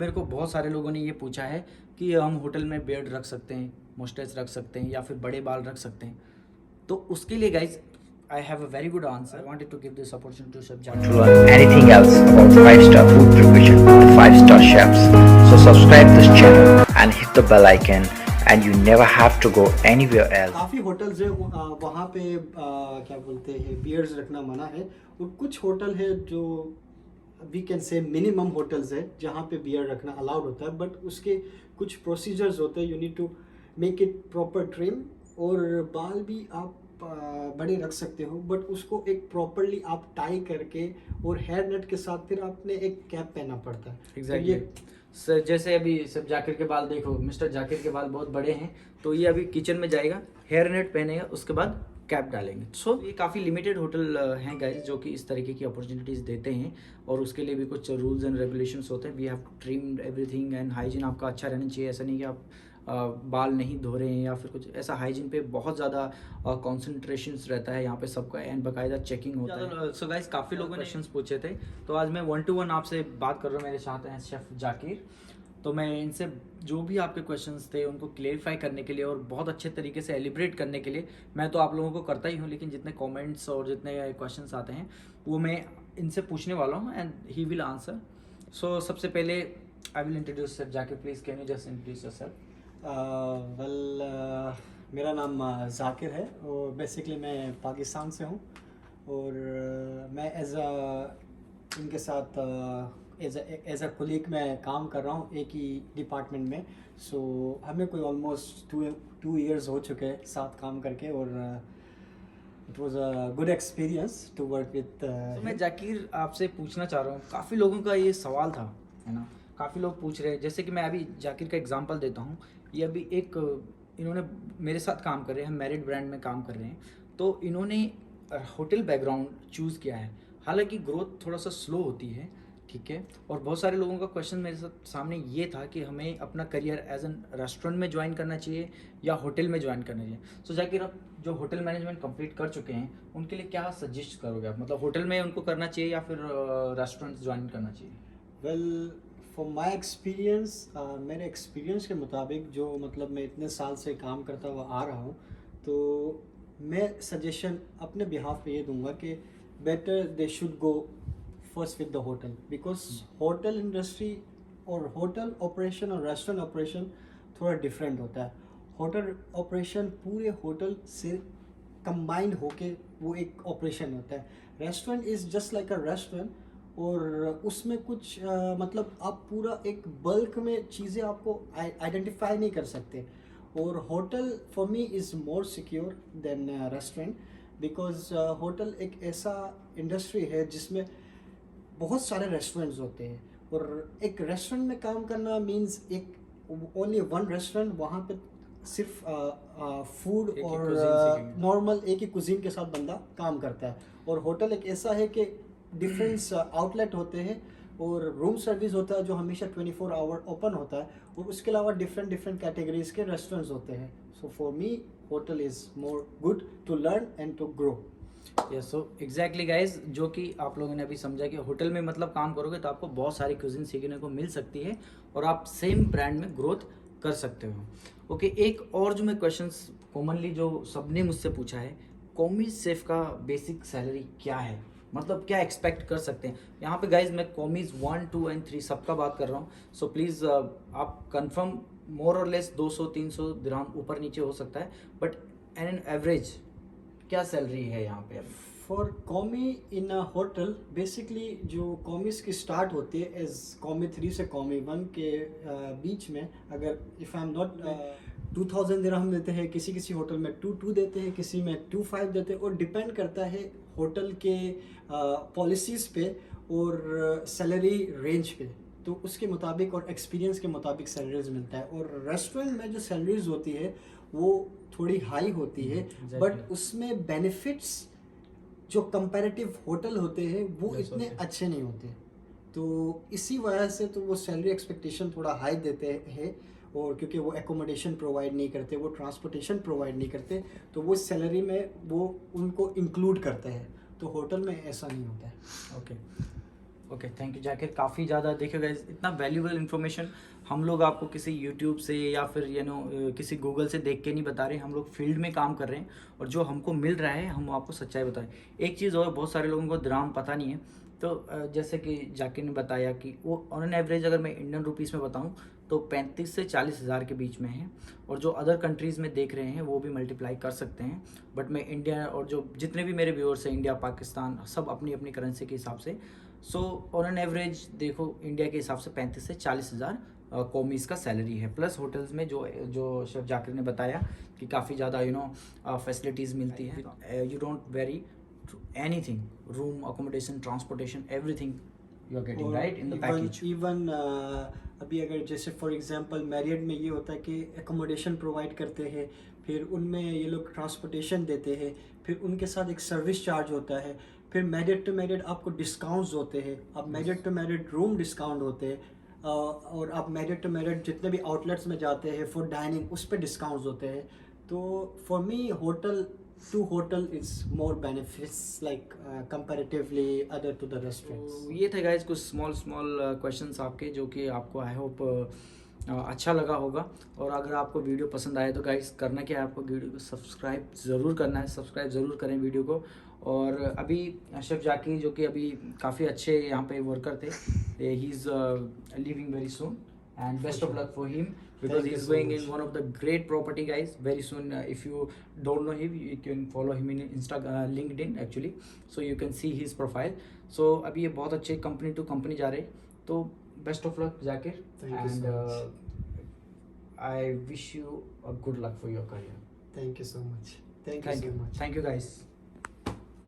मेरे को बहुत सारे लोगों ने ये पूछा है कि हम होटल में बियर्ड रख सकते हैं, मुस्टैच रख सकते हैं या फिर बड़े बाल रख सकते हैं। तो उसके लिए guys I have a very good answer. I wanted to give this opportunity to chef To Zakir. learn anything else about 5-star food preparation with 5-star chefs, so subscribe this channel and hit the bell icon, and you never have to go anywhere else. काफ़ी hotels है वहाँ पे क्या बोलते हैं bears रखना मना है, और कुछ होटल है जो we can say minimum hotels है जहाँ पे बियर रखना अलाउड होता है, बट उसके कुछ प्रोसीजर्स होते हैं। You need to make it proper trim, और बाल भी आप बड़े रख सकते हो, बट उसको एक प्रॉपरली आप टाई करके और हेयर नेट के साथ फिर आपने एक कैप पहनना पड़ता है। एग्जैक्टली सर, जैसे अभी सब जाकिर के बाल देखो, मिस्टर जाकिर के बाल बहुत बड़े हैं, तो ये अभी किचन में जाएगा, हेयर नेट पहनेगा, उसके बाद कैप डालेंगे। सो ये काफ़ी लिमिटेड होटल हैं गाइस जो कि इस तरीके की अपॉर्चुनिटीज़ देते हैं, और उसके लिए भी कुछ रूल्स एंड रेगुलेशंस होते हैं। We have to trim everything, and hygiene आपका अच्छा रहना चाहिए। ऐसा नहीं कि आप बाल नहीं धो रहे हैं या फिर कुछ ऐसा। हाइजीन पे बहुत ज़्यादा कॉन्सेंट्रेशन रहता है यहाँ पे सबका, एंड बाकायदा चेकिंग होता है। सो गाइस काफ़ी लोगों ने क्वेश्चंस पूछे थे, तो आज मैं 1-to-1 आपसे बात कर रहा हूँ। मेरे साथ हैं शेफ़ जाकिर, तो मैं इनसे जो भी आपके क्वेश्चंस थे उनको क्लेरिफाई करने के लिए और बहुत अच्छे तरीके से एलिब्रेट करने के लिए, मैं तो आप लोगों को करता ही हूँ, लेकिन जितने कमेंट्स और जितने क्वेश्चंस आते हैं वो मैं इनसे पूछने वाला हूँ, एंड ही विल आंसर। सो सबसे पहले I will introduce chef Zakir. Please can you just introduce yourself? मेरा नाम जाकिर है, और बेसिकली मैं पाकिस्तान से हूँ, और मैं इनके साथ एज अ कोलीग मैं काम कर रहा हूँ एक ही डिपार्टमेंट में। सो हमें कोई ऑलमोस्ट 2 years हो चुके हैं साथ काम करके, और it was a good experience to work with. मैं जाकिर आपसे पूछना चाह रहा हूँ, काफ़ी लोगों का ये सवाल था, है ना, काफ़ी लोग पूछ रहे हैं। जैसे कि मैं अभी जाकिर का एग्जांपल देता हूँ। ये अभी इन्होंने मेरे साथ काम कर रहे हैं, मैरिड ब्रांड में काम कर रहे हैं, तो इन्होंने होटल बैकग्राउंड चूज़ किया है। हालांकि ग्रोथ थोड़ा सा स्लो होती है, ठीक है, और बहुत सारे लोगों का क्वेश्चन मेरे सामने ये था कि हमें अपना करियर एज एन रेस्टोरेंट में ज्वाइन करना चाहिए या होटल में ज्वाइन करना चाहिए। सो जाकिर आप जो होटल मैनेजमेंट कंप्लीट कर चुके हैं उनके लिए क्या सजेस्ट करोगे आप? मतलब होटल में उनको करना चाहिए या फिर रेस्टोरेंट ज्वाइन करना चाहिए? वेल, फॉर माई एक्सपीरियंस, मेरे एक्सपीरियंस के मुताबिक, जो मतलब मैं इतने साल से काम करता हुआ आ रहा हूँ, तो मैं सजेशन अपने बिहाफ पे ये दूंगा कि better they should go first with the hotel, because hotel industry और होटल ऑपरेशन और रेस्टोरेंट ऑपरेशन थोड़ा डिफरेंट होता है। होटल ऑपरेशन पूरे होटल से कंबाइंड होके वो एक ऑपरेशन होता है। Restaurant is just like a restaurant, और उसमें कुछ मतलब आप पूरा एक बल्क में चीज़ें आपको आइडेंटिफाई नहीं कर सकते। और hotel for me is more secure than restaurant, because hotel एक ऐसा इंडस्ट्री है जिसमें बहुत सारे रेस्टोरेंट्स होते हैं, और एक रेस्टोरेंट में काम करना मीन्स एक ओनली वन रेस्टोरेंट, वहाँ पे सिर्फ फूड एक ही और cuisine सीखेंगे। नॉर्मल एक ही कुजीन के साथ बंदा काम करता है। और होटल एक ऐसा है कि डिफरेंट आउटलेट होते हैं, और रूम सर्विस होता है जो हमेशा 24 आवर ओपन होता है, और उसके अलावा डिफरेंट कैटेगरीज के रेस्टोरेंट्स होते हैं। So for me hotel is more good to learn and to grow. Yes, so exactly guys, जो कि आप लोगों ने अभी समझा कि होटल में मतलब काम करोगे तो आपको बहुत सारी क्यूजिन सीखने को मिल सकती है और आप सेम ब्रांड में ग्रोथ कर सकते हो। ओके, एक और जो मैं क्वेश्चंस कॉमनली जो सबने मुझसे पूछा है, कॉमीज शेफ का बेसिक सैलरी क्या है, मतलब क्या एक्सपेक्ट कर सकते हैं यहाँ पे गाइज? मैं कॉमीज 1, 2 एंड 3 सबका बात कर रहा हूँ। सो प्लीज़ आप कंफर्म, मोर और लेस 200-300 दिरहम ऊपर नीचे हो सकता है, बट एन एवरेज क्या सैलरी है यहाँ पे अभी? For commis in a hotel, basically जो कॉमीज की स्टार्ट होती है एज कॉमी 3 से कॉमी 1 के बीच में, अगर इफ़ आई एम नॉट 2000 दिरहम देते हैं, किसी किसी होटल में 2 देते हैं, किसी में 2.5 देते हैं, और डिपेंड करता है होटल के पॉलिसीज़ पे और सैलरी रेंज पे, तो उसके मुताबिक और एक्सपीरियंस के मुताबिक सैलरीज मिलता है। और रेस्टोरेंट में जो सैलरीज होती है वो थोड़ी हाई होती है, बट उसमें बेनिफिट्स जो कंपैरेटिव होटल होते हैं वो इतने अच्छे नहीं होते, तो इसी वजह से तो वो सैलरी एक्सपेक्टेशन थोड़ा हाई देते हैं। और क्योंकि वो एकोमोडेशन प्रोवाइड नहीं करते, वो ट्रांसपोर्टेशन प्रोवाइड नहीं करते, तो वो सैलरी में वो उनको इंक्लूड करते हैं, तो होटल में ऐसा नहीं होता है। Okay okay, thank you Zakir. काफ़ी ज़्यादा देखिए गाइस, इतना वैल्यूबल इन्फॉर्मेशन हम लोग आपको किसी यूट्यूब से या फिर किसी गूगल से देख के नहीं बता रहे, हम लोग फील्ड में काम कर रहे हैं और जो हमको मिल रहा है हम आपको सच्चाई बताएं। एक चीज़ और, बहुत सारे लोगों को द्राम पता नहीं है, तो जैसे कि जाकिर ने बताया कि वो ऑन एन एवरेज अगर मैं इंडियन रुपीज़ में बताऊं तो 35 से 40 हज़ार के बीच में है, और जो अदर कंट्रीज़ में देख रहे हैं वो भी मल्टीप्लाई कर सकते हैं। बट मैं इंडिया, और जो जितने भी मेरे व्यूअर्स हैं इंडिया पाकिस्तान, सब अपनी अपनी करेंसी के हिसाब से, सो ऑन एन एवरेज देखो इंडिया के हिसाब से 35 से 40 हज़ार कौमीज़ का सैलरी है। प्लस होटल्स में जो शेफ जाकिर ने बताया कि काफ़ी ज़्यादा फैसिलिटीज़ मिलती है। You don't worry anything, room, accommodation, transportation, everything you are getting right in the package. Even अभी अगर जैसे फॉर एग्जांपल मैरियट में ये होता है कि एकोमोडेशन प्रोवाइड करते हैं, फिर उनमें ये लोग ट्रांसपोर्टेशन देते हैं, फिर उनके साथ एक सर्विस चार्ज होता है, फिर मैरियट टू मैरियट आपको डिस्काउंट्स होते हैं, अब Marriott to Marriott room discount होते हैं, और आप मैरियट टू मैरियट जितने भी आउटलेट्स में जाते हैं फॉर डाइनिंग उस पर डिस्काउंट्स होते हैं। तो for me hotel to hotel is more benefits like comparatively other to the restaurants. तो ये थे गाइज कुछ स्मॉल क्वेश्चंस आपके, जो कि आपको आई होप अच्छा लगा होगा। और अगर आपको वीडियो पसंद आए तो गाइज करना क्या है, आपको वीडियो को सब्सक्राइब ज़रूर करना है, सब्सक्राइब ज़रूर करें वीडियो को। और अभी शेफ जाकिर जो कि अभी काफ़ी अच्छे यहाँ पे वर्कर थे, he is living very soon, and best of luck for him because Thank you he's so going much. in one of the great property guys very soon. If you don't know him, you can follow him in LinkedIn actually, so you can see his profile. So अभी ये बहुत अच्छे company to company जा रहे, तो best of luck Zakir, Thank you and so much. I wish you a good luck for your career. Thank you so much. Thank you so much. Thank you guys.